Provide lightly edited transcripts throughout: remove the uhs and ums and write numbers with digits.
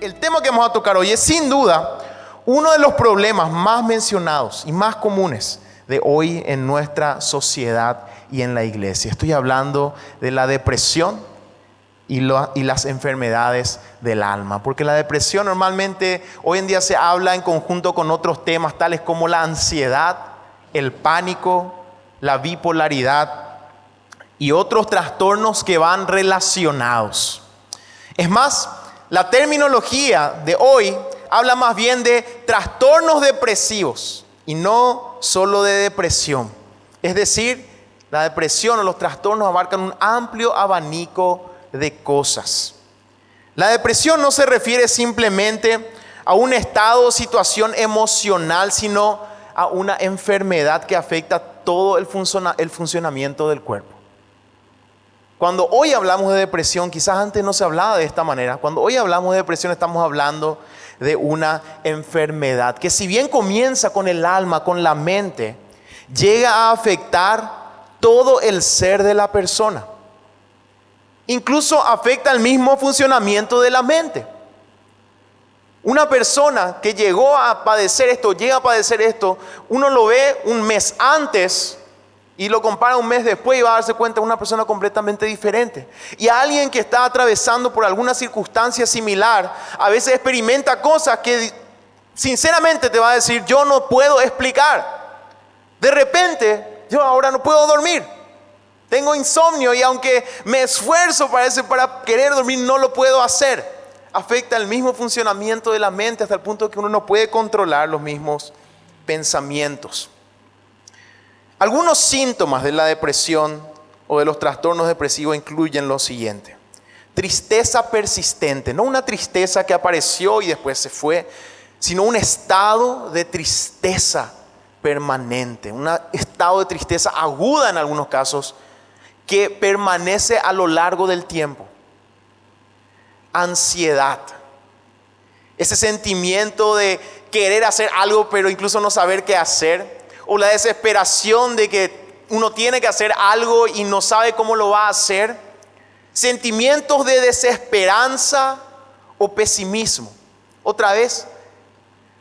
el tema que vamos a tocar hoy es sin duda uno de los problemas más mencionados y más comunes de hoy en nuestra sociedad y en la iglesia. Estoy hablando de la depresión y las enfermedades del alma. Porque la depresión normalmente hoy en día se habla en conjunto con otros temas tales como la ansiedad, el pánico, la bipolaridad y otros trastornos que van relacionados. Es más, la terminología de hoy habla más bien de trastornos depresivos y no solo de depresión. Es decir, la depresión o los trastornos abarcan un amplio abanico de cosas. La depresión no se refiere simplemente a un estado o situación emocional, sino a una enfermedad que afecta todo el funcionamiento del cuerpo. Cuando hoy hablamos de depresión, quizás antes no se hablaba de esta manera. Cuando hoy hablamos de depresión estamos hablando de una enfermedad que, si bien comienza con el alma, con la mente, llega a afectar todo el ser de la persona. Incluso afecta el mismo funcionamiento de la mente. Una persona que llega a padecer esto, uno lo ve un mes antes y lo compara un mes después y va a darse cuenta de una persona completamente diferente. Y alguien que está atravesando por alguna circunstancia similar, a veces experimenta cosas que sinceramente te va a decir, yo no puedo explicar. De repente, yo ahora no puedo dormir. Tengo insomnio y aunque me esfuerzo para querer dormir, no lo puedo hacer. Afecta el mismo funcionamiento de la mente hasta el punto que uno no puede controlar los mismos pensamientos. Algunos síntomas de la depresión o de los trastornos depresivos incluyen lo siguiente: tristeza persistente, no una tristeza que apareció y después se fue, sino un estado de tristeza permanente, un estado de tristeza aguda en algunos casos que permanece a lo largo del tiempo. Ansiedad, ese sentimiento de querer hacer algo pero incluso no saber qué hacer, o la desesperación de que uno tiene que hacer algo y no sabe cómo lo va a hacer. Sentimientos de desesperanza o pesimismo. Otra vez,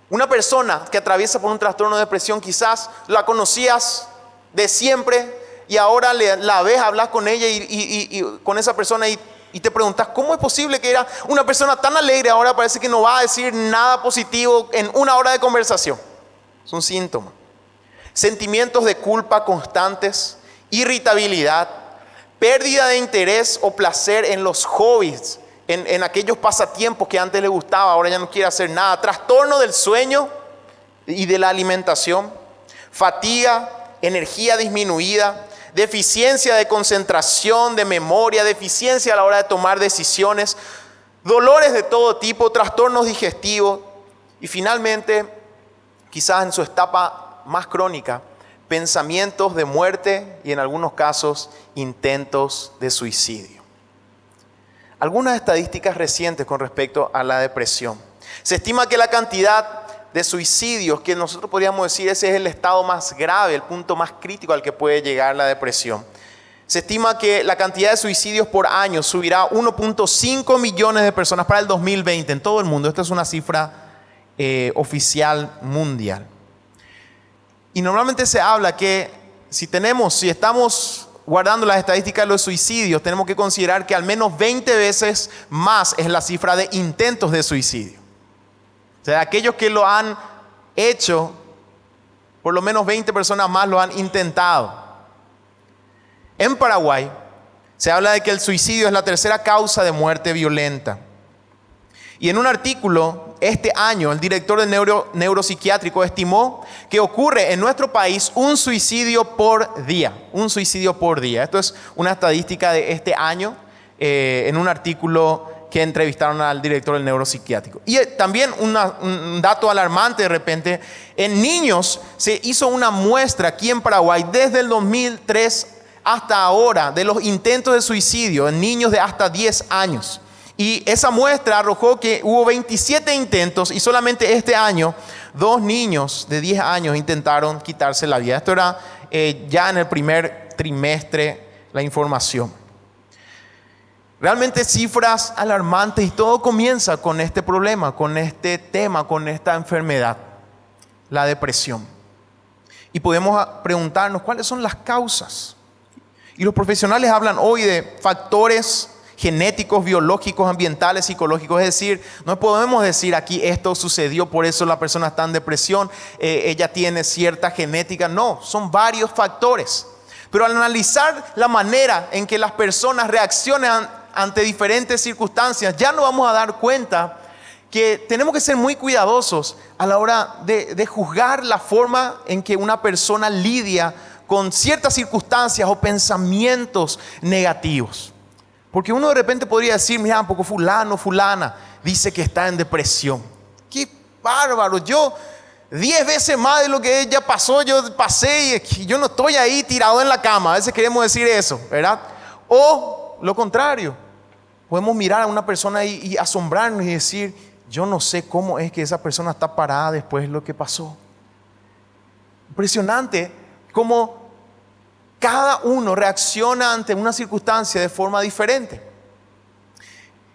una persona que atraviesa por un trastorno de depresión, quizás la conocías de siempre y ahora la ves, hablas con ella y con esa persona y te preguntas, ¿cómo es posible que era una persona tan alegre ahora parece que no va a decir nada positivo en una hora de conversación? Es un síntoma. Sentimientos de culpa constantes, irritabilidad, pérdida de interés o placer en los hobbies, en aquellos pasatiempos que antes le gustaba, ahora ya no quiere hacer nada. Trastorno del sueño y de la alimentación, fatiga, energía disminuida, deficiencia de concentración, de memoria, deficiencia a la hora de tomar decisiones, dolores de todo tipo, trastornos digestivos y finalmente, quizás en su etapa más crónica, pensamientos de muerte y en algunos casos intentos de suicidio. Algunas estadísticas recientes con respecto a la depresión. Se estima que la cantidad de suicidios, que nosotros podríamos decir ese es el estado más grave, el punto más crítico al que puede llegar la depresión. Se estima que la cantidad de suicidios por año subirá a 1.5 millones de personas para el 2020 en todo el mundo. Esta es una cifra oficial mundial. Y normalmente se habla que si estamos guardando las estadísticas de los suicidios, tenemos que considerar que al menos 20 veces más es la cifra de intentos de suicidio. O sea, aquellos que lo han hecho, por lo menos 20 personas más lo han intentado. En Paraguay se habla de que el suicidio es la tercera causa de muerte violenta. Y en un artículo este año, el director del neuropsiquiátrico estimó que ocurre en nuestro país un suicidio por día. Un suicidio por día. Esto es una estadística de este año en un artículo que entrevistaron al director del neuropsiquiátrico. Y también un dato alarmante de repente. En niños se hizo una muestra aquí en Paraguay desde el 2003 hasta ahora de los intentos de suicidio en niños de hasta 10 años. Y esa muestra arrojó que hubo 27 intentos y solamente este año 2 niños de 10 años intentaron quitarse la vida. Esto era ya en el primer trimestre la información. Realmente cifras alarmantes, y todo comienza con este problema, con este tema, con esta enfermedad, la depresión. Y podemos preguntarnos cuáles son las causas. Y los profesionales hablan hoy de factores genéticos, biológicos, ambientales, psicológicos. Es decir, no podemos decir aquí esto sucedió, por eso la persona está en depresión, ella tiene cierta genética. No, son varios factores. Pero al analizar la manera en que las personas reaccionan ante diferentes circunstancias, ya nos vamos a dar cuenta que tenemos que ser muy cuidadosos a la hora de juzgar la forma en que una persona lidia con ciertas circunstancias o pensamientos negativos. Porque uno de repente podría decir, mira, un poco fulano, fulana, dice que está en depresión. ¡Qué bárbaro! Yo 10 veces más de lo que ella pasó, yo pasé y yo no estoy ahí tirado en la cama. A veces queremos decir eso, ¿verdad? O lo contrario, podemos mirar a una persona y asombrarnos y decir, yo no sé cómo es que esa persona está parada después de lo que pasó. Impresionante cómo cada uno reacciona ante una circunstancia de forma diferente.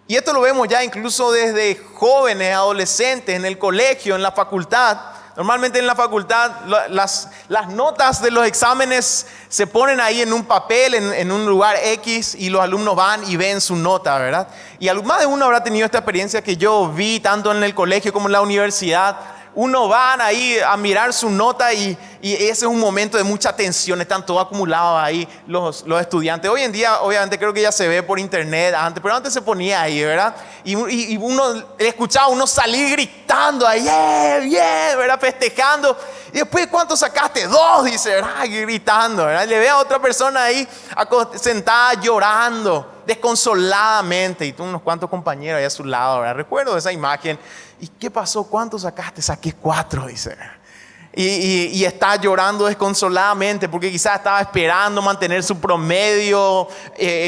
Y esto lo vemos ya incluso desde jóvenes, adolescentes, en el colegio, en la facultad. Normalmente en la facultad las notas de los exámenes se ponen ahí en un papel, en un lugar X, y los alumnos van y ven su nota, ¿verdad? Y más de uno habrá tenido esta experiencia que yo vi tanto en el colegio como en la universidad. Uno van ahí a mirar su nota y ese es un momento de mucha tensión, están todos acumulados ahí los estudiantes. Hoy en día obviamente creo que ya se ve por internet, pero antes se ponía ahí, ¿verdad? Y uno escuchaba a uno salir gritando ahí, bien, ¿verdad? Festejando. Y después, ¿cuánto sacaste? 2, dice, ¿verdad? Gritando, ¿verdad? Le ve a otra persona ahí sentada llorando desconsoladamente, y tú unos cuantos compañeros ahí a su lado, ¿verdad? Recuerdo esa imagen. ¿Y qué pasó? ¿Cuánto sacaste? Saqué 4, dice. Y está llorando desconsoladamente porque quizás estaba esperando mantener su promedio,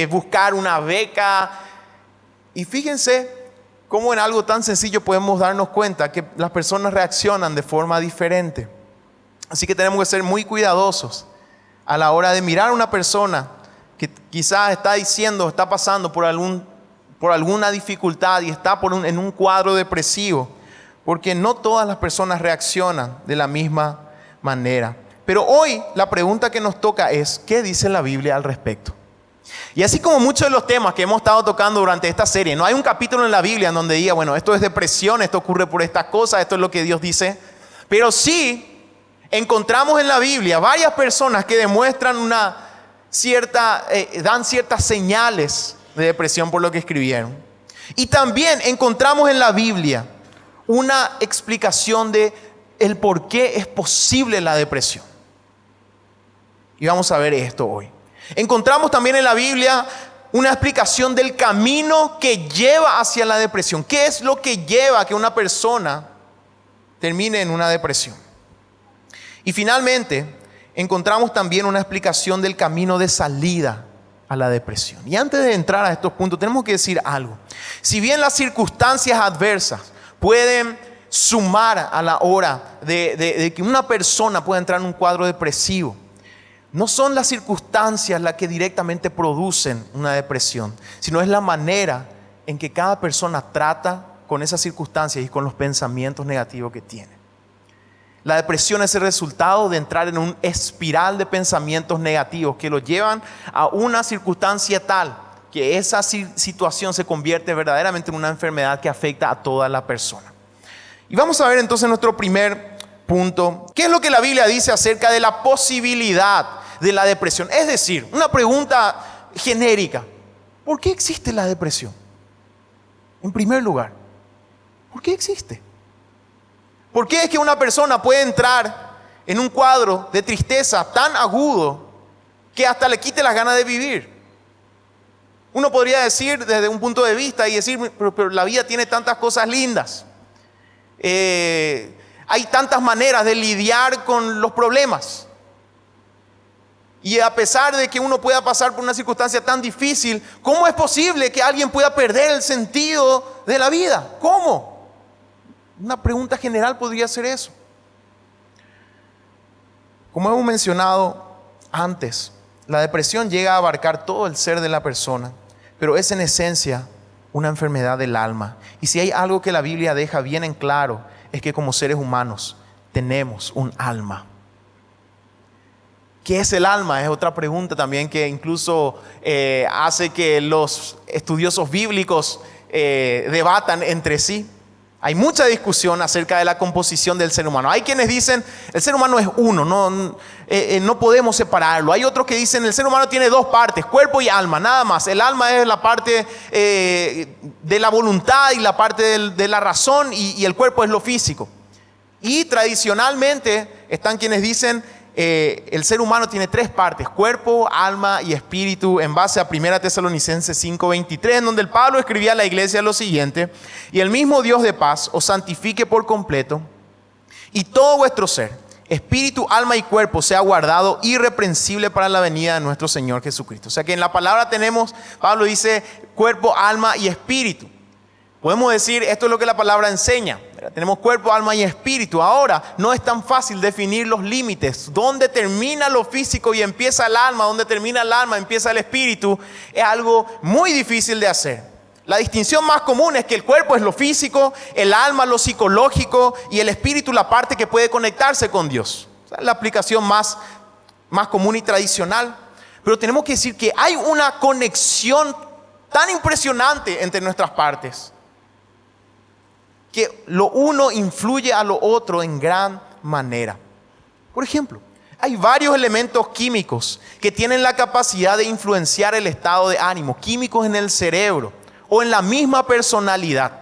buscar una beca. Y fíjense cómo en algo tan sencillo podemos darnos cuenta que las personas reaccionan de forma diferente. Así que tenemos que ser muy cuidadosos a la hora de mirar a una persona que quizás está pasando por alguna dificultad y está en un cuadro depresivo, porque no todas las personas reaccionan de la misma manera. Pero hoy la pregunta que nos toca es, ¿qué dice la Biblia al respecto? Y así como muchos de los temas que hemos estado tocando durante esta serie, no hay un capítulo en la Biblia en donde diga, bueno, esto es depresión, esto ocurre por estas cosas, esto es lo que Dios dice. Pero sí encontramos en la Biblia varias personas que demuestran dan ciertas señales de depresión por lo que escribieron. Y también encontramos en la Biblia una explicación de el por qué es posible la depresión. Y vamos a ver esto hoy. Encontramos también en la Biblia una explicación del camino que lleva hacia la depresión. ¿Qué es lo que lleva a que una persona termine en una depresión? Y finalmente, encontramos también una explicación del camino de salida a la depresión. Y antes de entrar a estos puntos, tenemos que decir algo. Si bien las circunstancias adversas pueden sumar a la hora de que una persona pueda entrar en un cuadro depresivo, no son las circunstancias las que directamente producen una depresión, sino es la manera en que cada persona trata con esas circunstancias y con los pensamientos negativos que tiene. La depresión es el resultado de entrar en un espiral de pensamientos negativos que lo llevan a una circunstancia tal que esa situación se convierte verdaderamente en una enfermedad que afecta a toda la persona. Y vamos a ver entonces nuestro primer punto. ¿Qué es lo que la Biblia dice acerca de la posibilidad de la depresión? Es decir, una pregunta genérica. ¿Por qué existe la depresión? En primer lugar, ¿por qué existe? ¿Por qué es que una persona puede entrar en un cuadro de tristeza tan agudo que hasta le quite las ganas de vivir? Uno podría decir desde un punto de vista y decir, pero la vida tiene tantas cosas lindas. Hay tantas maneras de lidiar con los problemas. Y a pesar de que uno pueda pasar por una circunstancia tan difícil, ¿cómo es posible que alguien pueda perder el sentido de la vida? ¿Cómo? Una pregunta general podría ser eso. Como hemos mencionado antes, la depresión llega a abarcar todo el ser de la persona, pero es en esencia una enfermedad del alma. Y si hay algo que la Biblia deja bien en claro, es que como seres humanos tenemos un alma. ¿Qué es el alma? Es otra pregunta también que incluso hace que los estudiosos bíblicos debatan entre sí. Hay mucha discusión acerca de la composición del ser humano. Hay quienes dicen el ser humano es uno, no podemos separarlo. Hay otros que dicen el ser humano tiene dos partes, cuerpo y alma, nada más. El alma es la parte de la voluntad y la parte de la razón, y el cuerpo es lo físico. Y tradicionalmente están quienes dicen el ser humano tiene tres partes, cuerpo, alma y espíritu, en base a 1 Tesalonicenses 5:23, en donde el Pablo escribía a la iglesia lo siguiente: y el mismo Dios de paz os santifique por completo, y todo vuestro ser, espíritu, alma y cuerpo, sea guardado irreprensible para la venida de nuestro Señor Jesucristo. O sea que en la palabra tenemos, Pablo dice cuerpo, alma y espíritu. Podemos decir, esto es lo que la palabra enseña. Tenemos cuerpo, alma y espíritu. Ahora, no es tan fácil definir los límites. ¿Dónde termina lo físico y empieza el alma? ¿Dónde termina el alma, empieza el espíritu? Es algo muy difícil de hacer. La distinción más común es que el cuerpo es lo físico, el alma lo psicológico y el espíritu la parte que puede conectarse con Dios. Esa es la aplicación más común y tradicional. Pero tenemos que decir que hay una conexión tan impresionante entre nuestras partes, que lo uno influye a lo otro en gran manera. Por ejemplo, hay varios elementos químicos que tienen la capacidad de influenciar el estado de ánimo, químicos en el cerebro o en la misma personalidad.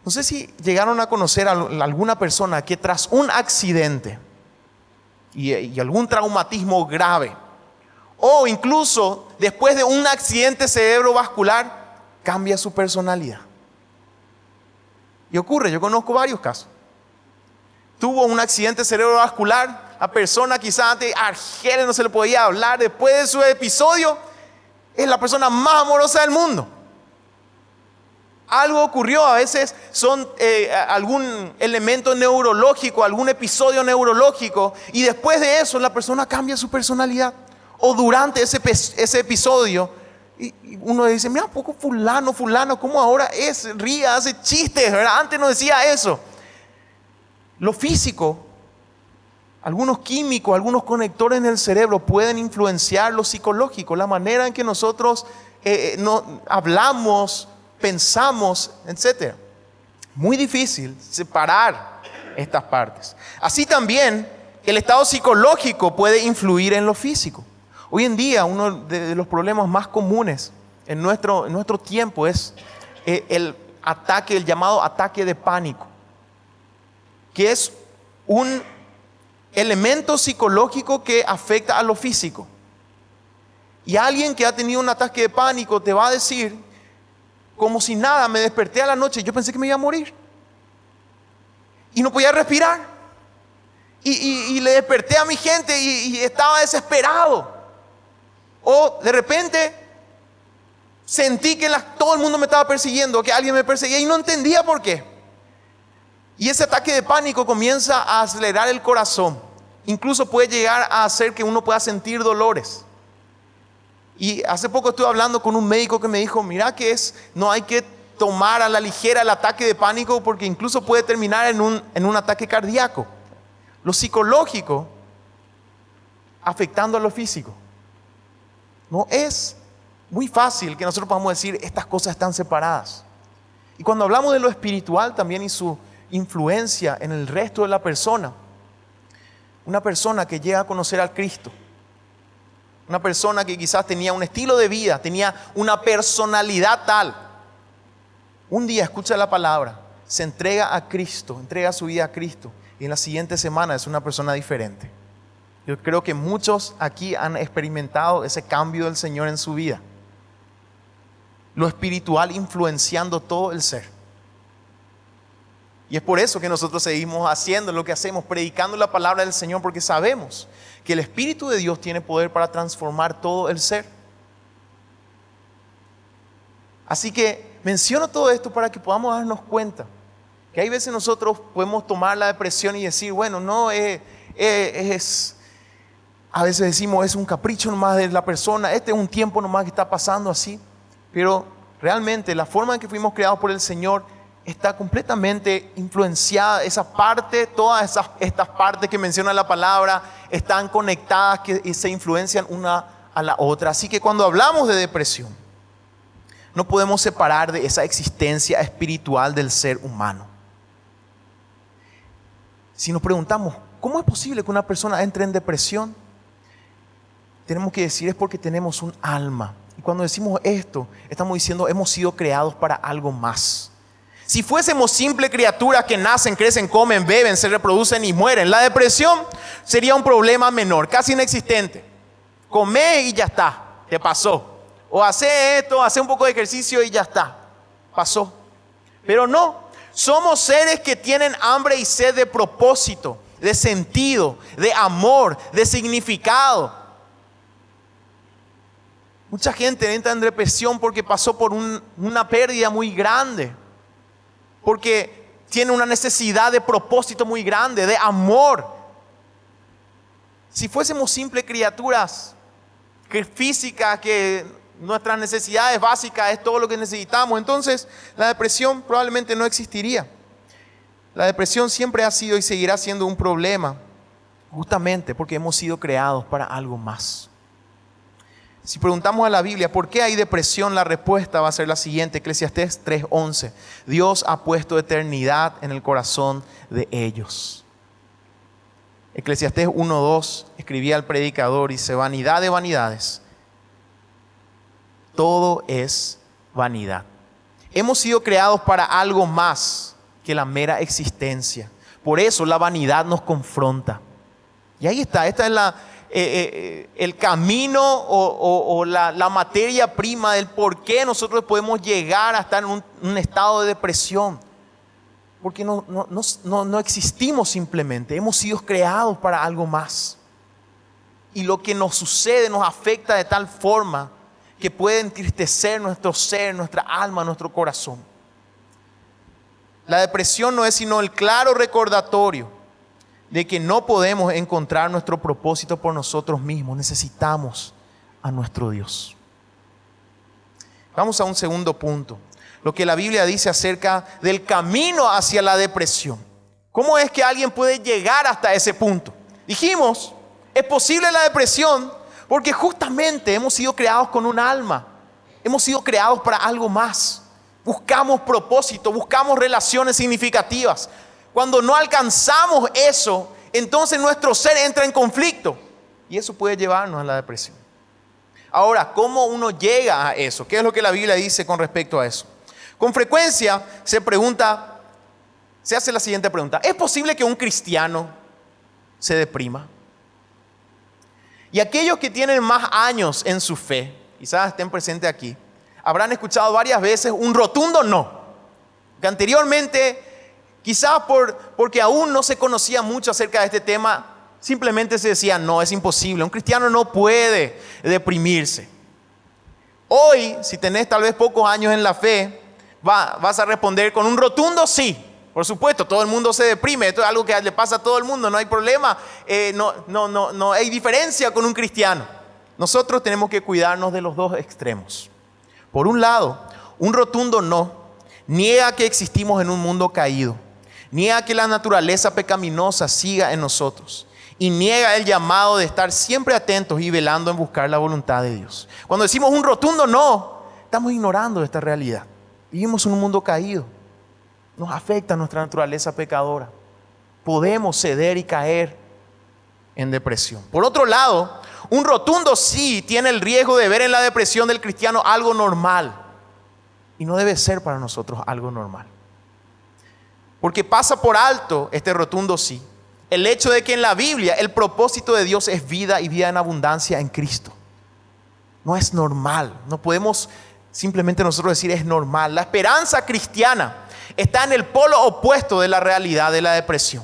No sé si llegaron a conocer a alguna persona que tras un accidente y algún traumatismo grave, o incluso después de un accidente cerebrovascular, cambia su personalidad. Y ocurre, yo conozco varios casos. Tuvo un accidente cerebrovascular, la persona quizás antes argel, no se le podía hablar, después de su episodio es la persona más amorosa del mundo. Algo ocurrió, a veces son algún elemento neurológico, algún episodio neurológico, y después de eso la persona cambia su personalidad. O durante ese episodio, y uno dice, mira, poco fulano, ¿cómo ahora ríe, hace chistes, ¿verdad? Antes no decía eso. Lo físico, algunos químicos, algunos conectores en el cerebro pueden influenciar lo psicológico, la manera en que nosotros hablamos, pensamos, etc. Muy difícil separar estas partes. Así también el estado psicológico puede influir en lo físico. Hoy en día uno de los problemas más comunes en nuestro tiempo es el llamado ataque de pánico, que es un elemento psicológico que afecta a lo físico. Y alguien que ha tenido un ataque de pánico te va a decir, como si nada, me desperté a la noche, yo pensé que me iba a morir. Y no podía respirar. Y le desperté a mi gente y estaba desesperado. O de repente sentí que todo el mundo me estaba persiguiendo, que alguien me perseguía y no entendía por qué. Y ese ataque de pánico comienza a acelerar el corazón. Incluso puede llegar a hacer que uno pueda sentir dolores. Y hace poco estuve hablando con un médico que me dijo, mira que no hay que tomar a la ligera el ataque de pánico porque incluso puede terminar en un ataque cardíaco. Lo psicológico afectando a lo físico. No es muy fácil que nosotros podamos decir estas cosas están separadas. Y cuando hablamos de lo espiritual también y su influencia en el resto de la persona, una persona que llega a conocer al Cristo, una persona que quizás tenía un estilo de vida, tenía una personalidad tal, un día escucha la palabra, se entrega a Cristo, entrega su vida a Cristo, y en la siguiente semana es una persona diferente. Yo creo que muchos aquí han experimentado ese cambio del Señor en su vida. Lo espiritual influenciando todo el ser. Y es por eso que nosotros seguimos haciendo lo que hacemos, predicando la palabra del Señor, porque sabemos que el Espíritu de Dios tiene poder para transformar todo el ser. Así que menciono todo esto para que podamos darnos cuenta que hay veces nosotros podemos tomar la depresión y decir, bueno, no a veces decimos es un capricho nomás de la persona, este es un tiempo nomás que está pasando así. Pero realmente la forma en que fuimos creados por el Señor está completamente influenciada. Esa parte, todas estas partes que menciona la palabra están conectadas y se influencian una a la otra. Así que cuando hablamos de depresión, no podemos separar de esa existencia espiritual del ser humano. Si nos preguntamos, ¿cómo es posible que una persona entre en depresión? Tenemos que decir, es porque tenemos un alma. Y cuando decimos esto, estamos diciendo, hemos sido creados para algo más. Si fuésemos simples criaturas que nacen, crecen, comen, beben, se reproducen y mueren, la depresión sería un problema menor, casi inexistente. Come y ya está, te pasó. O hace esto, hace un poco de ejercicio y ya está, pasó. Pero no, somos seres que tienen hambre y sed de propósito, de sentido, de amor, de significado. Mucha gente entra en depresión porque pasó por una pérdida muy grande, porque tiene una necesidad de propósito muy grande, de amor. Si fuésemos simples criaturas físicas, que nuestras necesidades básicas es todo lo que necesitamos, entonces la depresión probablemente no existiría. La depresión siempre ha sido y seguirá siendo un problema, justamente porque hemos sido creados para algo más. Si preguntamos a la Biblia, ¿por qué hay depresión? La respuesta va a ser la siguiente, Eclesiastés 3:11. Dios ha puesto eternidad en el corazón de ellos. Eclesiastés 1:2 escribía el predicador, dice, vanidad de vanidades, todo es vanidad. Hemos sido creados para algo más que la mera existencia. Por eso la vanidad nos confronta. Y ahí está, esta es el camino o la materia prima del por qué nosotros podemos llegar a estar en un estado de depresión. Porque no existimos simplemente, hemos sido creados para algo más. Y lo que nos sucede nos afecta de tal forma que puede entristecer nuestro ser, nuestra alma, nuestro corazón. La depresión no es sino el claro recordatorio de que no podemos encontrar nuestro propósito por nosotros mismos. Necesitamos a nuestro Dios. Vamos a un segundo punto. Lo que la Biblia dice acerca del camino hacia la depresión. ¿Cómo es que alguien puede llegar hasta ese punto? Dijimos, es posible la depresión porque justamente hemos sido creados con un alma. Hemos sido creados para algo más. Buscamos propósito, buscamos relaciones significativas. Cuando no alcanzamos eso, entonces nuestro ser entra en conflicto. Y eso puede llevarnos a la depresión. Ahora, ¿cómo uno llega a eso? ¿Qué es lo que la Biblia dice con respecto a eso? Con frecuencia se hace la siguiente pregunta. ¿Es posible que un cristiano se deprima? Y aquellos que tienen más años en su fe, quizás estén presentes aquí, habrán escuchado varias veces un rotundo no. Que anteriormente, quizás porque aún no se conocía mucho acerca de este tema, simplemente se decía, no, es imposible. Un cristiano no puede deprimirse. Hoy, si tenés tal vez pocos años en la fe, vas a responder con un rotundo sí. Por supuesto, todo el mundo se deprime. Esto es algo que le pasa a todo el mundo. No hay problema. No hay diferencia con un cristiano. Nosotros tenemos que cuidarnos de los dos extremos. Por un lado, un rotundo no niega que existimos en un mundo caído. Niega que la naturaleza pecaminosa siga en nosotros. Y niega el llamado de estar siempre atentos y velando en buscar la voluntad de Dios. Cuando decimos un rotundo no, estamos ignorando esta realidad. Vivimos en un mundo caído. Nos afecta nuestra naturaleza pecadora. Podemos ceder y caer en depresión. Por otro lado, un rotundo sí tiene el riesgo de ver en la depresión del cristiano algo normal. Y no debe ser para nosotros algo normal. Porque pasa por alto este rotundo sí el hecho de que en la Biblia el propósito de Dios es vida y vida en abundancia en Cristo. No es normal. No podemos simplemente nosotros decir es normal. La esperanza cristiana está en el polo opuesto de la realidad de la depresión.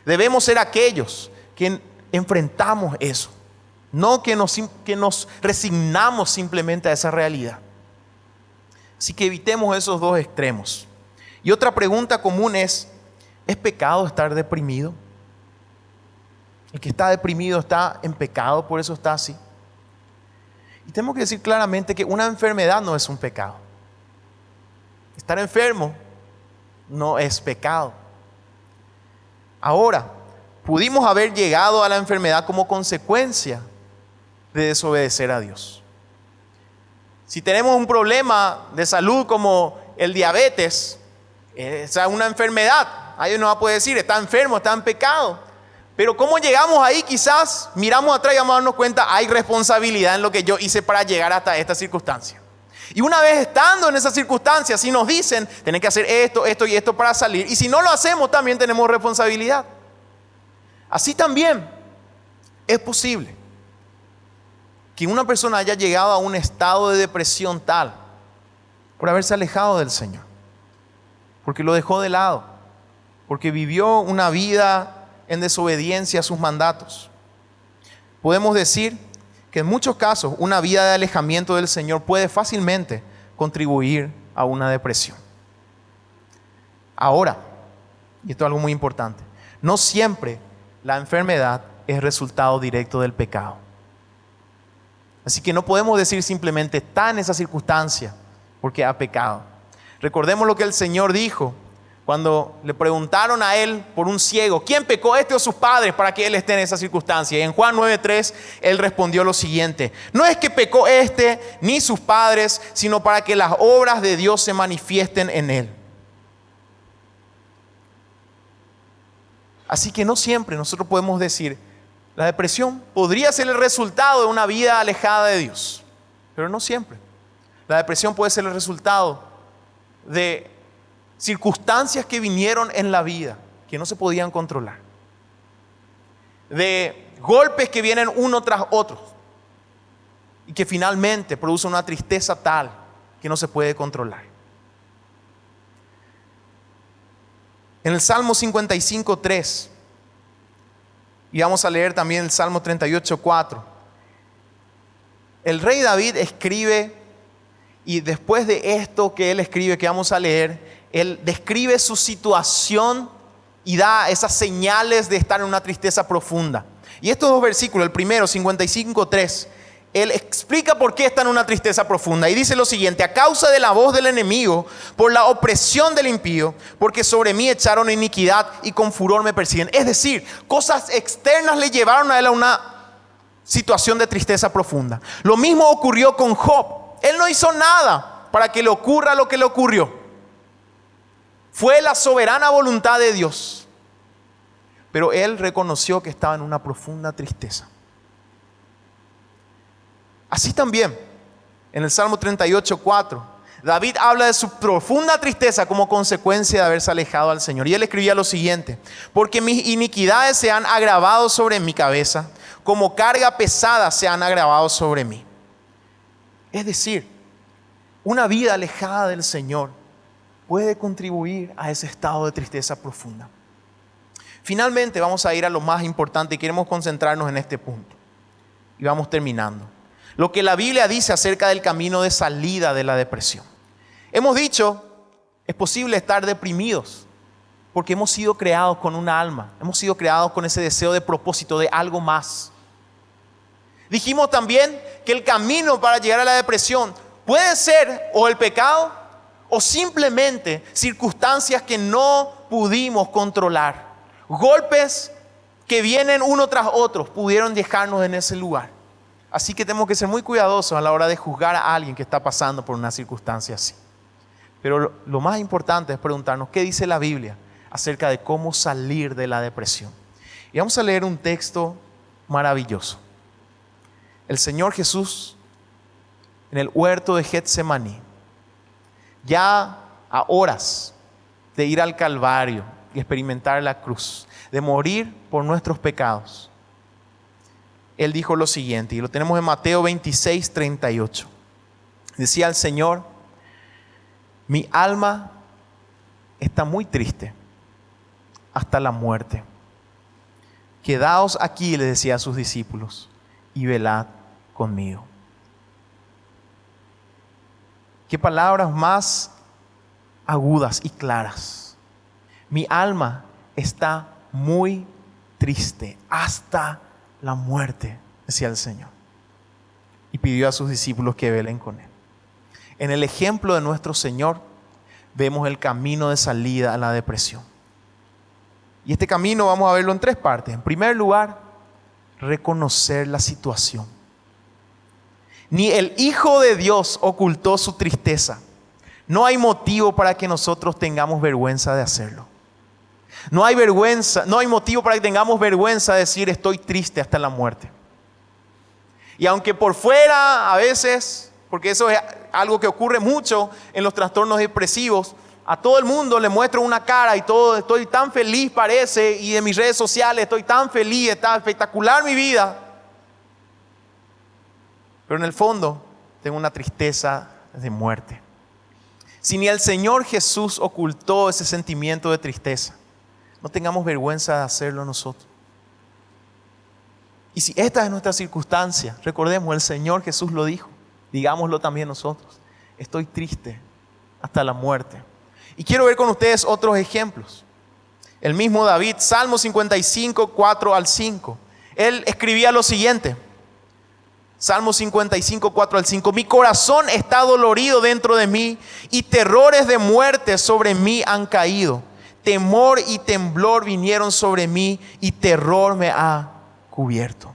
Debemos ser aquellos que enfrentamos eso. No que nos resignamos simplemente a esa realidad. Así que evitemos esos dos extremos. Y otra pregunta común ¿es pecado estar deprimido? El que está deprimido está en pecado, por eso está así. Y tenemos que decir claramente que una enfermedad no es un pecado. Estar enfermo no es pecado. Ahora, pudimos haber llegado a la enfermedad como consecuencia de desobedecer a Dios. Si tenemos un problema de salud como el diabetes, esa es una enfermedad. Ahí uno va a poder decir, está enfermo, está en pecado. Pero ¿cómo llegamos ahí? Quizás miramos atrás y vamos a darnos cuenta, hay responsabilidad en lo que yo hice para llegar hasta esta circunstancia. Y una vez estando en esa circunstancia, si nos dicen, tenés que hacer esto, esto y esto para salir. Y si no lo hacemos, también tenemos responsabilidad. Así también es posible que una persona haya llegado a un estado de depresión tal por haberse alejado del Señor, porque lo dejó de lado, porque vivió una vida en desobediencia a sus mandatos. Podemos decir que en muchos casos una vida de alejamiento del Señor puede fácilmente contribuir a una depresión. Ahora, y esto es algo muy importante, no siempre la enfermedad es resultado directo del pecado. Así que no podemos decir simplemente está en esa circunstancia porque ha pecado. Recordemos lo que el Señor dijo cuando le preguntaron a él por un ciego, ¿quién pecó, este o sus padres, para que él esté en esa circunstancia? Y en Juan 9:3 él respondió lo siguiente: no es que pecó este ni sus padres, sino para que las obras de Dios se manifiesten en él. Así que no siempre nosotros podemos decir, la depresión podría ser el resultado de una vida alejada de Dios, pero no siempre. La depresión puede ser el resultado de circunstancias que vinieron en la vida que no se podían controlar, de golpes que vienen uno tras otro y que finalmente producen una tristeza tal que no se puede controlar. En el Salmo 55:3, y vamos a leer también el Salmo 38:4, el rey David escribe, y después de esto que él escribe, que vamos a leer, él describe su situación y da esas señales de estar en una tristeza profunda. Y estos dos versículos, el primero, 55:3, él explica por qué está en una tristeza profunda. Y dice lo siguiente: a causa de la voz del enemigo, por la opresión del impío, porque sobre mí echaron iniquidad y con furor me persiguen. Es decir, cosas externas le llevaron a él a una situación de tristeza profunda. Lo mismo ocurrió con Job. Él no hizo nada para que le ocurra lo que le ocurrió. Fue la soberana voluntad de Dios. Pero él reconoció que estaba en una profunda tristeza. Así también, en el Salmo 38:4, David habla de su profunda tristeza como consecuencia de haberse alejado al Señor. Y él escribía lo siguiente: porque mis iniquidades se han agravado sobre mi cabeza, como carga pesada se han agravado sobre mí. Es decir, una vida alejada del Señor puede contribuir a ese estado de tristeza profunda. Finalmente vamos a ir a lo más importante y queremos concentrarnos en este punto. Y vamos terminando. Lo que la Biblia dice acerca del camino de salida de la depresión. Hemos dicho, es posible estar deprimidos porque hemos sido creados con una alma. Hemos sido creados con ese deseo de propósito, de algo más. Dijimos también que el camino para llegar a la depresión puede ser o el pecado o simplemente circunstancias que no pudimos controlar. Golpes que vienen uno tras otro pudieron dejarnos en ese lugar. Así que tenemos que ser muy cuidadosos a la hora de juzgar a alguien que está pasando por una circunstancia así. Pero lo más importante es preguntarnos qué dice la Biblia acerca de cómo salir de la depresión. Y vamos a leer un texto maravilloso. El Señor Jesús en el huerto de Getsemaní, ya a horas de ir al Calvario y experimentar la cruz, de morir por nuestros pecados, Él dijo lo siguiente, y lo tenemos en Mateo 26:38. Decía el Señor: mi alma está muy triste hasta la muerte. Quedaos aquí, le decía a sus discípulos, y velad conmigo. Qué palabras más agudas y claras. Mi alma está muy triste hasta la muerte, decía el Señor. y pidió a sus discípulos que velen con Él. En el ejemplo de nuestro Señor vemos el camino de salida a la depresión. Y este camino vamos a verlo en 3 partes. En primer lugar, reconocer la situación. Ni el Hijo de Dios ocultó su tristeza. No hay motivo para que nosotros tengamos vergüenza de hacerlo. No hay motivo para que tengamos vergüenza de decir estoy triste hasta la muerte. Y aunque por fuera a veces, porque eso es algo que ocurre mucho en los trastornos depresivos, a todo el mundo le muestro una cara y todo, estoy tan feliz parece, y en mis redes sociales estoy tan feliz, está espectacular mi vida. Pero en el fondo tengo una tristeza de muerte. Si ni el Señor Jesús ocultó ese sentimiento de tristeza, no tengamos vergüenza de hacerlo nosotros. Y si esta es nuestra circunstancia, recordemos, el Señor Jesús lo dijo, digámoslo también nosotros. Estoy triste hasta la muerte. Y quiero ver con ustedes otros ejemplos. El mismo David, Salmo 55, 4 al 5. Él escribía lo siguiente. Salmo 55, 4 al 5. Mi corazón está dolorido dentro de mí y terrores de muerte sobre mí han caído. Temor y temblor vinieron sobre mí y terror me ha cubierto.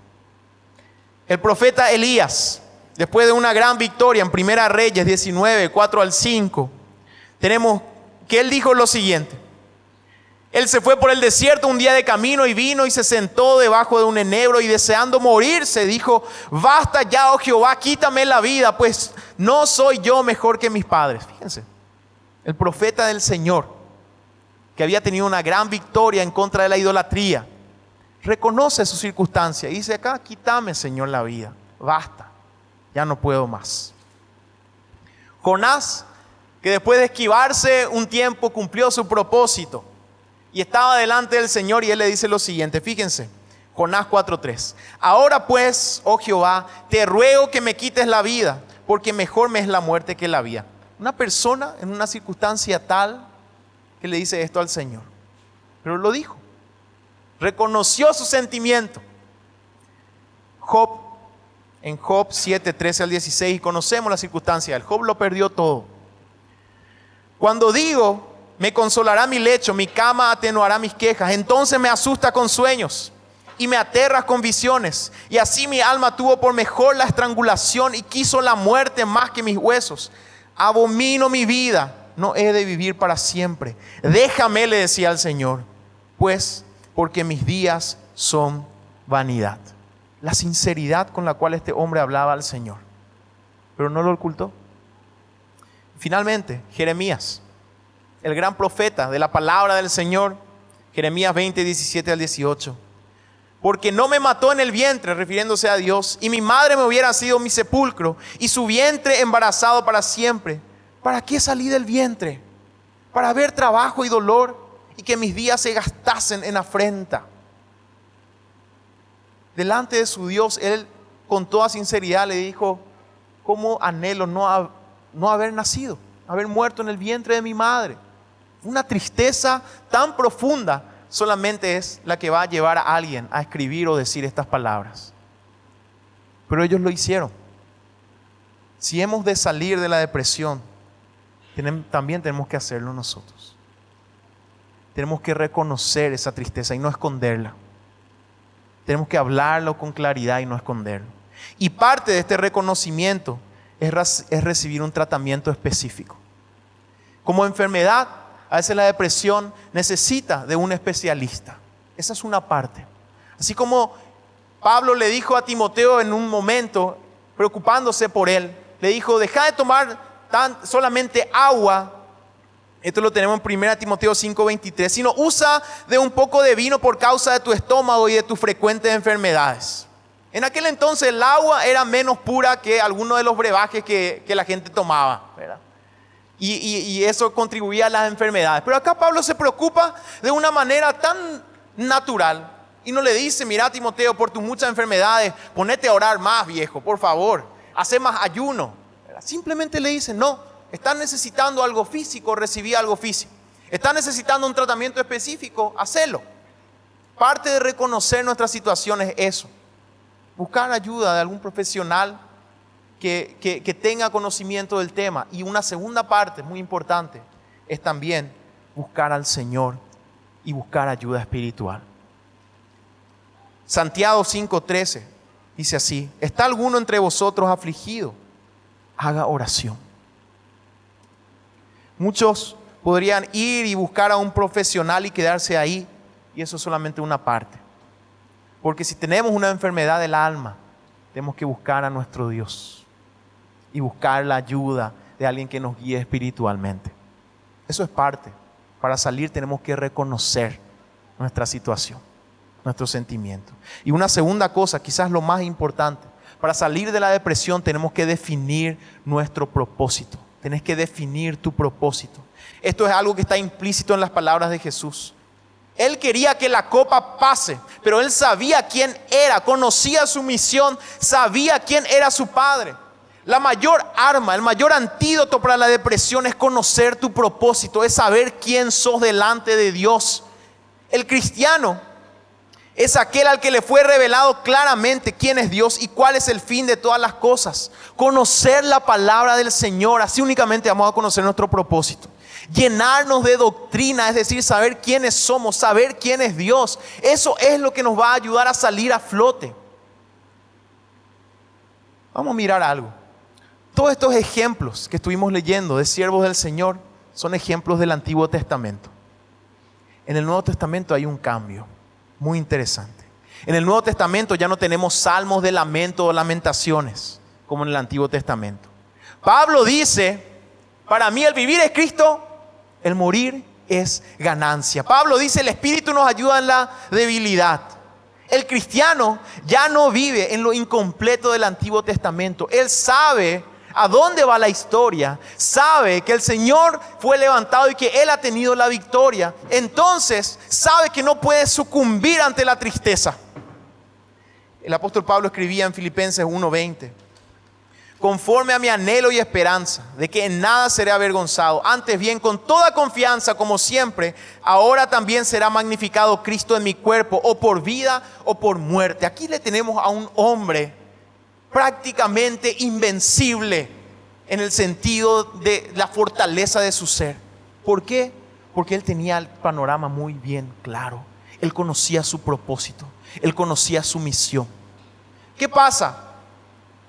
El profeta Elías, después de una gran victoria en Primera Reyes 19, 4 al 5, tenemos que él dijo lo siguiente. Él se fue por el desierto un día de camino y vino y se sentó debajo de un enebro y deseando morirse dijo: basta ya, oh Jehová, quítame la vida, pues no soy yo mejor que mis padres. Fíjense, el profeta del Señor, que había tenido una gran victoria en contra de la idolatría, reconoce su circunstancia y dice acá: quítame, Señor, la vida, basta, ya no puedo más. Jonás, que después de esquivarse un tiempo cumplió su propósito y estaba delante del Señor, y Él le dice lo siguiente, fíjense, Jonás 4:3. Ahora pues, oh Jehová, te ruego que me quites la vida, porque mejor me es la muerte que la vida. Una persona en una circunstancia tal que le dice esto al Señor, pero lo dijo, reconoció su sentimiento. Job, en Job 7, 13 al 16, conocemos la circunstancia. El Job lo perdió todo. Cuando digo, me consolará mi lecho, mi cama atenuará mis quejas, entonces me asusta con sueños y me aterras con visiones. Y así mi alma tuvo por mejor la estrangulación y quiso la muerte más que mis huesos. Abomino mi vida, no he de vivir para siempre. Déjame, le decía al Señor, pues porque mis días son vanidad. La sinceridad con la cual este hombre hablaba al Señor, pero no lo ocultó. Finalmente, Jeremías, el gran profeta de la palabra del Señor, Jeremías 20, 17 al 18. Porque no me mató en el vientre, refiriéndose a Dios, y mi madre me hubiera sido mi sepulcro, y su vientre embarazado para siempre. ¿Para qué salí del vientre? Para ver trabajo y dolor, y que mis días se gastasen en afrenta. Delante de su Dios, él con toda sinceridad le dijo: ¿cómo anhelo no haber nacido, haber muerto en el vientre de mi madre? Una tristeza tan profunda solamente es la que va a llevar a alguien a escribir o decir estas palabras. Pero ellos lo hicieron. Si hemos de salir de la depresión, también tenemos que hacerlo nosotros. Tenemos que reconocer esa tristeza y no esconderla. Tenemos que hablarlo con claridad y no esconderlo. Y parte de este reconocimiento es recibir un tratamiento específico. Como enfermedad, a veces la depresión necesita de un especialista. Esa es una parte. Así como Pablo le dijo a Timoteo en un momento, preocupándose por él, le dijo: deja de tomar solamente agua. Esto lo tenemos en 1 Timoteo 5:23. Sino usa de un poco de vino por causa de tu estómago y de tus frecuentes enfermedades. En aquel entonces el agua era menos pura que algunos de los brebajes que la gente tomaba, ¿verdad? Y eso contribuía a las enfermedades. Pero acá Pablo se preocupa de una manera tan natural y no le dice: mira, Timoteo, por tus muchas enfermedades, ponete a orar más, viejo, por favor, hace más ayuno. Simplemente le dice: no, estás necesitando algo físico, recibí algo físico. Estás necesitando un tratamiento específico, hacelo. Parte de reconocer nuestra situación es eso. Buscar ayuda de algún profesional que tenga conocimiento del tema. Y una segunda parte muy importante es también buscar al Señor y buscar ayuda espiritual. Santiago 5:13 dice así: ¿está alguno entre vosotros afligido? Haga oración. Muchos podrían ir y buscar a un profesional y quedarse ahí, y eso es solamente una parte. Porque si tenemos una enfermedad del alma, tenemos que buscar a nuestro Dios y buscar la ayuda de alguien que nos guíe espiritualmente. Eso es parte. Para salir tenemos que reconocer nuestra situación, nuestros sentimientos. Y una segunda cosa, quizás lo más importante, para salir de la depresión tenemos que definir nuestro propósito. Tienes que definir tu propósito. Esto es algo que está implícito en las palabras de Jesús. Él quería que la copa pase, pero él sabía quién era, conocía su misión, sabía quién era su Padre. La mayor arma, el mayor antídoto para la depresión es conocer tu propósito, es saber quién sos delante de Dios. El cristiano es aquel al que le fue revelado claramente quién es Dios y cuál es el fin de todas las cosas. Conocer la palabra del Señor, así únicamente vamos a conocer nuestro propósito. Llenarnos de doctrina, es decir, saber quiénes somos, saber quién es Dios. Eso es lo que nos va a ayudar a salir a flote. Vamos a mirar algo. Todos estos ejemplos que estuvimos leyendo de siervos del Señor son ejemplos del Antiguo Testamento. En el Nuevo Testamento hay un cambio muy interesante. En el Nuevo Testamento ya no tenemos salmos de lamento o lamentaciones como en el Antiguo Testamento. Pablo dice: para mí el vivir es Cristo, el morir es ganancia. Pablo dice: el Espíritu nos ayuda en la debilidad. El cristiano ya no vive en lo incompleto del Antiguo Testamento. Él sabe a dónde va la historia, sabe que el Señor fue levantado y que Él ha tenido la victoria. Entonces sabe que no puede sucumbir ante la tristeza. El apóstol Pablo escribía en Filipenses 1:20: conforme a mi anhelo y esperanza de que en nada seré avergonzado, antes bien con toda confianza, como siempre, ahora también será magnificado Cristo en mi cuerpo, o por vida o por muerte. Aquí le tenemos a un hombre prácticamente invencible en el sentido de la fortaleza de su ser. ¿Por qué? Porque él tenía el panorama muy bien claro. Él conocía su propósito, él conocía su misión. ¿Qué pasa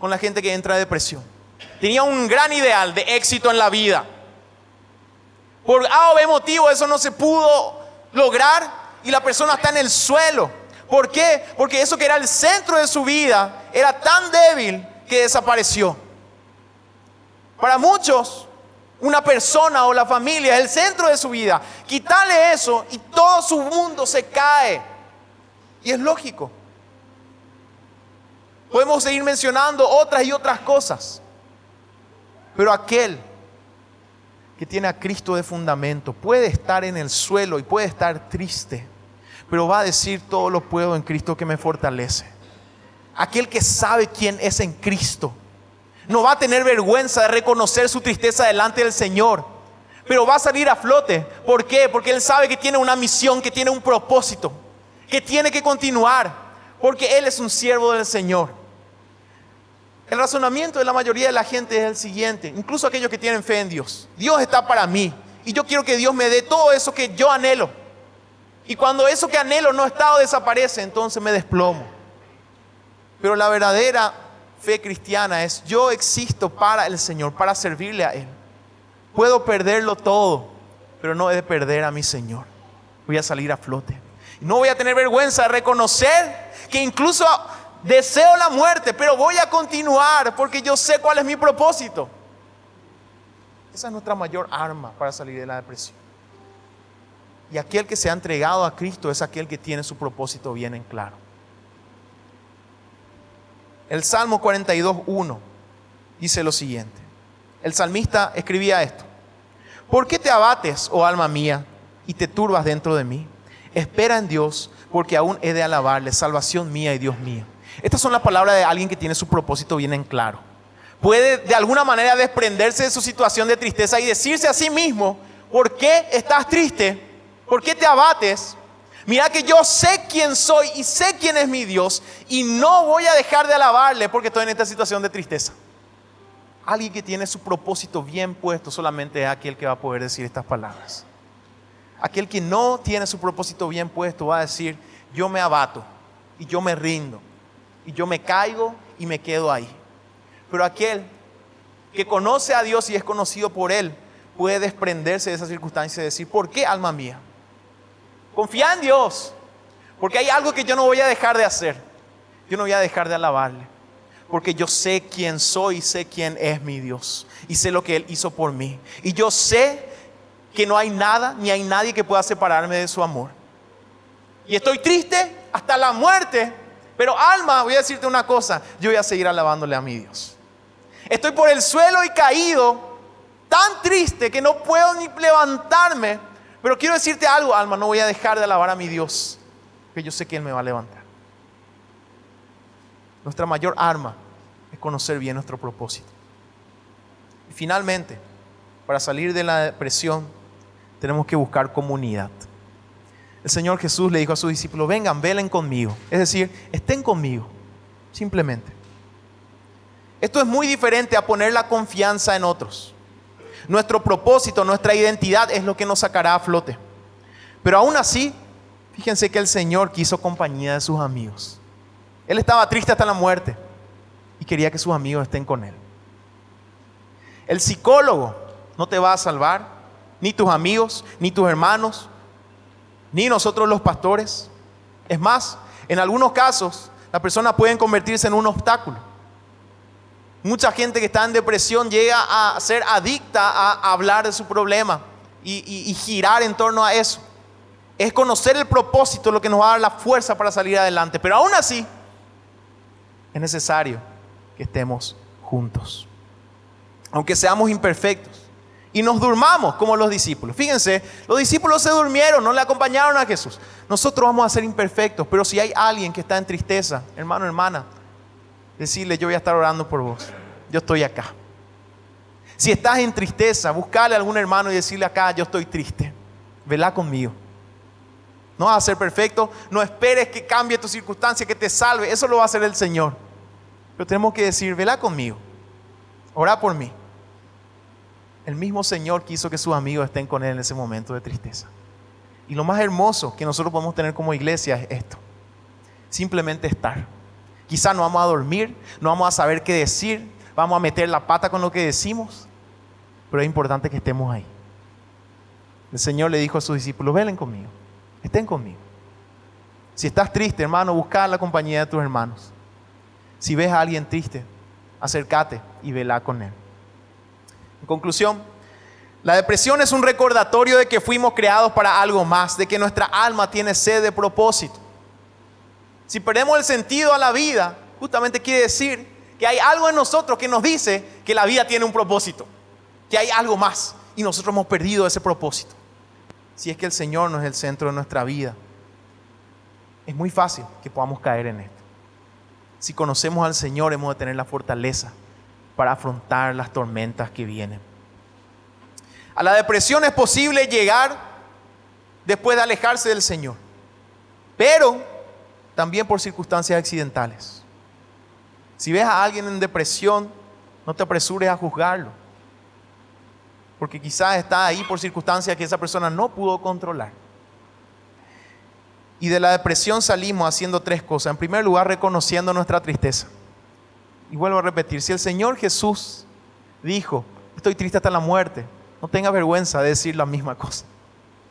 con la gente que entra en depresión? Tenía un gran ideal de éxito en la vida. Por A o B motivo eso no se pudo lograr y la persona está en el suelo. ¿Por qué? Porque eso que era el centro de su vida era tan débil que desapareció. Para muchos, una persona o la familia es el centro de su vida. Quitarle eso y todo su mundo se cae. Y es lógico. Podemos seguir mencionando otras y otras cosas. Pero aquel que tiene a Cristo de fundamento puede estar en el suelo y puede estar triste, pero va a decir: todo lo puedo en Cristo que me fortalece. Aquel que sabe quién es en Cristo no va a tener vergüenza de reconocer su tristeza delante del Señor, pero va a salir a flote. ¿Por qué? Porque él sabe que tiene una misión, que tiene un propósito, que tiene que continuar, porque él es un siervo del Señor. El razonamiento de la mayoría de la gente es el siguiente, incluso aquellos que tienen fe en Dios: Dios está para mí y yo quiero que Dios me dé todo eso que yo anhelo. Y cuando eso que anhelo no está o desaparece, entonces me desplomo. Pero la verdadera fe cristiana es: yo existo para el Señor, para servirle a Él. Puedo perderlo todo, pero no he de perder a mi Señor. Voy a salir a flote. No voy a tener vergüenza de reconocer que incluso deseo la muerte, pero voy a continuar porque yo sé cuál es mi propósito. Esa es nuestra mayor arma para salir de la depresión. Y aquel que se ha entregado a Cristo es aquel que tiene su propósito bien en claro. El Salmo 42:1 dice lo siguiente. El salmista escribía esto: ¿por qué te abates, oh alma mía, y te turbas dentro de mí? Espera en Dios, porque aún he de alabarle, salvación mía y Dios mío. Estas son las palabras de alguien que tiene su propósito bien en claro. Puede de alguna manera desprenderse de su situación de tristeza y decirse a sí mismo: ¿por qué estás triste? ¿Por qué te abates? Mira que yo sé quién soy y sé quién es mi Dios, y no voy a dejar de alabarle porque estoy en esta situación de tristeza. Alguien que tiene su propósito bien puesto solamente es aquel que va a poder decir estas palabras. Aquel que no tiene su propósito bien puesto va a decir, yo me abato y yo me rindo y yo me caigo y me quedo ahí. Pero aquel que conoce a Dios y es conocido por Él puede desprenderse de esa circunstancia y decir, ¿por qué, alma mía? Confía en Dios, porque hay algo que yo no voy a dejar de hacer. Yo no voy a dejar de alabarle, porque yo sé quién soy y sé quién es mi Dios y sé lo que Él hizo por mí. Y yo sé que no hay nada ni hay nadie que pueda separarme de su amor. Y estoy triste hasta la muerte, pero alma, voy a decirte una cosa, yo voy a seguir alabándole a mi Dios. Estoy por el suelo y caído, tan triste que no puedo ni levantarme, pero quiero decirte algo, alma, no voy a dejar de alabar a mi Dios, porque yo sé que Él me va a levantar. Nuestra mayor arma es conocer bien nuestro propósito. Y finalmente, para salir de la depresión, tenemos que buscar comunidad. El Señor Jesús le dijo a sus discípulos, vengan, velen conmigo. Es decir, estén conmigo, simplemente. Esto es muy diferente a poner la confianza en otros. Nuestro propósito, nuestra identidad es lo que nos sacará a flote. Pero aún así, fíjense que el Señor quiso compañía de sus amigos. Él estaba triste hasta la muerte y quería que sus amigos estén con Él. El psicólogo no te va a salvar, ni tus amigos, ni tus hermanos, ni nosotros los pastores. Es más, en algunos casos, las personas pueden convertirse en un obstáculo. Mucha gente que está en depresión llega a ser adicta a hablar de su problema y girar en torno a eso. Es conocer el propósito lo que nos va a dar la fuerza para salir adelante. Pero aún así, es necesario que estemos juntos. Aunque seamos imperfectos y nos durmamos como los discípulos. Fíjense, los discípulos se durmieron, no le acompañaron a Jesús. Nosotros vamos a ser imperfectos, pero si hay alguien que está en tristeza, hermano, hermana, decirle, yo voy a estar orando por vos. Yo estoy acá. Si estás en tristeza, buscarle a algún hermano y decirle acá, yo estoy triste. Velá conmigo. No vas a ser perfecto. No esperes que cambie tu circunstancia, que te salve. Eso lo va a hacer el Señor. Pero tenemos que decir, velá conmigo. Orá por mí. El mismo Señor quiso que sus amigos estén con Él en ese momento de tristeza. Y lo más hermoso que nosotros podemos tener como iglesia es esto. Simplemente estar. Quizá no vamos a dormir, no vamos a saber qué decir, vamos a meter la pata con lo que decimos, pero es importante que estemos ahí. El Señor le dijo a sus discípulos, velen conmigo, estén conmigo. Si estás triste, hermano, busca la compañía de tus hermanos. Si ves a alguien triste, acércate y velá con él. En conclusión, la depresión es un recordatorio de que fuimos creados para algo más, de que nuestra alma tiene sed de propósito. Si perdemos el sentido a la vida, justamente quiere decir que hay algo en nosotros que nos dice que la vida tiene un propósito, que hay algo más y nosotros hemos perdido ese propósito. Si es que el Señor no es el centro de nuestra vida, es muy fácil que podamos caer en esto. Si conocemos al Señor, hemos de tener la fortaleza para afrontar las tormentas que vienen. A la depresión es posible llegar después de alejarse del Señor, pero también por circunstancias accidentales. Si ves a alguien en depresión, no te apresures a juzgarlo, porque quizás está ahí por circunstancias que esa persona no pudo controlar. Y de la depresión salimos haciendo tres cosas. En primer lugar, reconociendo nuestra tristeza. Y vuelvo a repetir, si el Señor Jesús dijo, estoy triste hasta la muerte, no tengas vergüenza de decir la misma cosa.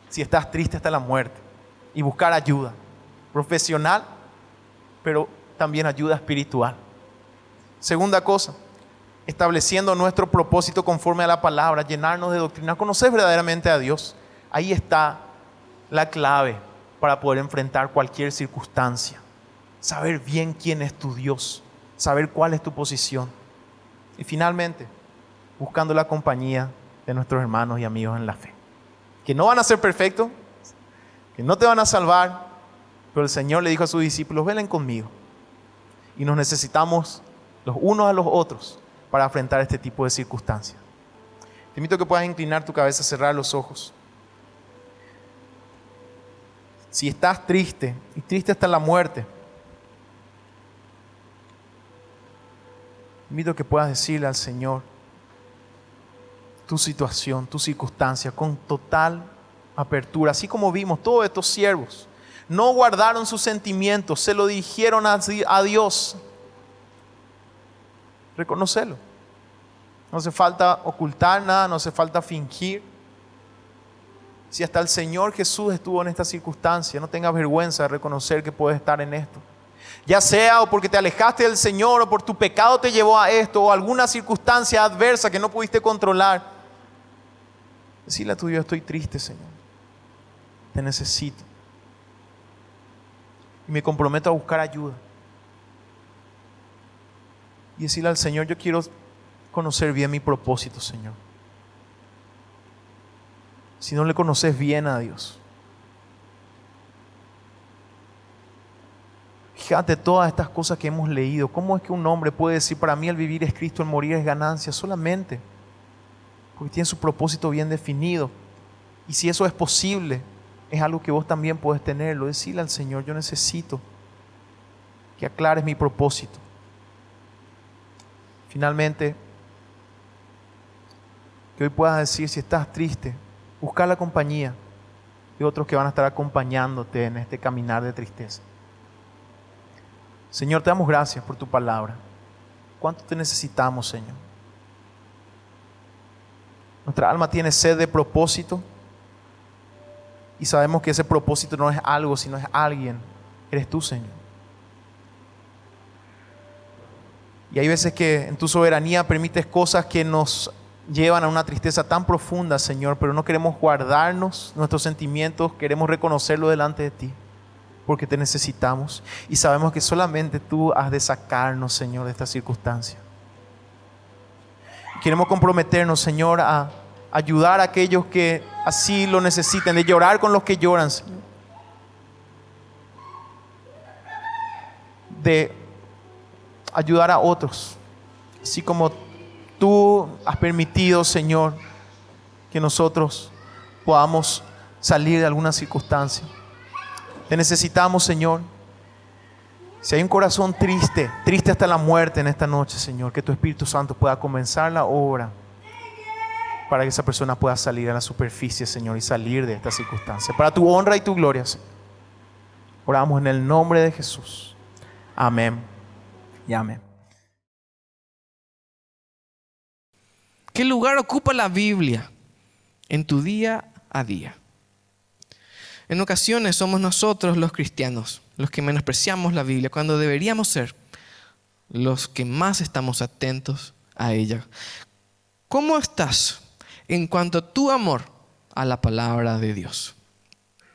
Si estás triste hasta la muerte, y buscar ayuda profesional, pero también ayuda espiritual. Segunda cosa, estableciendo nuestro propósito conforme a la palabra, llenarnos de doctrina, conocer verdaderamente a Dios. Ahí está la clave para poder enfrentar cualquier circunstancia. Saber bien quién es tu Dios, saber cuál es tu posición. Y finalmente, buscando la compañía de nuestros hermanos y amigos en la fe, que no van a ser perfectos, que no te van a salvar, pero el Señor le dijo a sus discípulos, velen conmigo. Y nos necesitamos los unos a los otros para enfrentar este tipo de circunstancias. Te invito a que puedas inclinar tu cabeza, cerrar los ojos. Si estás triste y triste hasta la muerte, te invito a que puedas decirle al Señor, tu situación, tu circunstancia, con total apertura. Así como vimos, todos estos siervos no guardaron sus sentimientos, se lo dijeron a Dios. Reconocerlo. No hace falta ocultar nada, no hace falta fingir. Si hasta el Señor Jesús estuvo en esta circunstancia, no tengas vergüenza de reconocer que puedes estar en esto. Ya sea o porque te alejaste del Señor, o por tu pecado te llevó a esto, o alguna circunstancia adversa que no pudiste controlar. Decirle a tu Dios: estoy triste, Señor. Te necesito. Y me comprometo a buscar ayuda. Y decirle al Señor: yo quiero conocer bien mi propósito, Señor. Si no le conoces bien a Dios, fíjate todas estas cosas que hemos leído. ¿Cómo es que un hombre puede decir: para mí el vivir es Cristo, el morir es ganancia? Solamente porque tiene su propósito bien definido. Y si eso es posible, es algo que vos también puedes tenerlo. Decirle al Señor: yo necesito que aclares mi propósito. Finalmente, que hoy puedas decir, si estás triste, buscar la compañía de otros que van a estar acompañándote en este caminar de tristeza. Señor, te damos gracias por tu palabra. ¿Cuánto te necesitamos, Señor? Nuestra alma tiene sed de propósito y sabemos que ese propósito no es algo, sino es alguien. Eres tú, Señor. Y hay veces que en tu soberanía permites cosas que nos llevan a una tristeza tan profunda, Señor, pero no queremos guardarnos nuestros sentimientos, queremos reconocerlo delante de ti, porque te necesitamos y sabemos que solamente tú has de sacarnos, Señor, de esta circunstancia. Queremos comprometernos, Señor, a ayudar a aquellos que así lo necesiten, de llorar con los que lloran, Señor. De ayudar a otros, así como tú has permitido, Señor, que nosotros podamos salir de alguna circunstancia. Te necesitamos, Señor. Si hay un corazón triste, triste hasta la muerte en esta noche, Señor, que tu Espíritu Santo pueda comenzar la obra para que esa persona pueda salir a la superficie, Señor, y salir de esta circunstancia. Para tu honra y tu gloria, Señor. Oramos en el nombre de Jesús. Amén y amén. ¿Qué lugar ocupa la Biblia en tu día a día? En ocasiones somos nosotros los cristianos los que menospreciamos la Biblia cuando deberíamos ser los que más estamos atentos a ella. ¿Cómo estás en cuanto a tu amor a la palabra de Dios?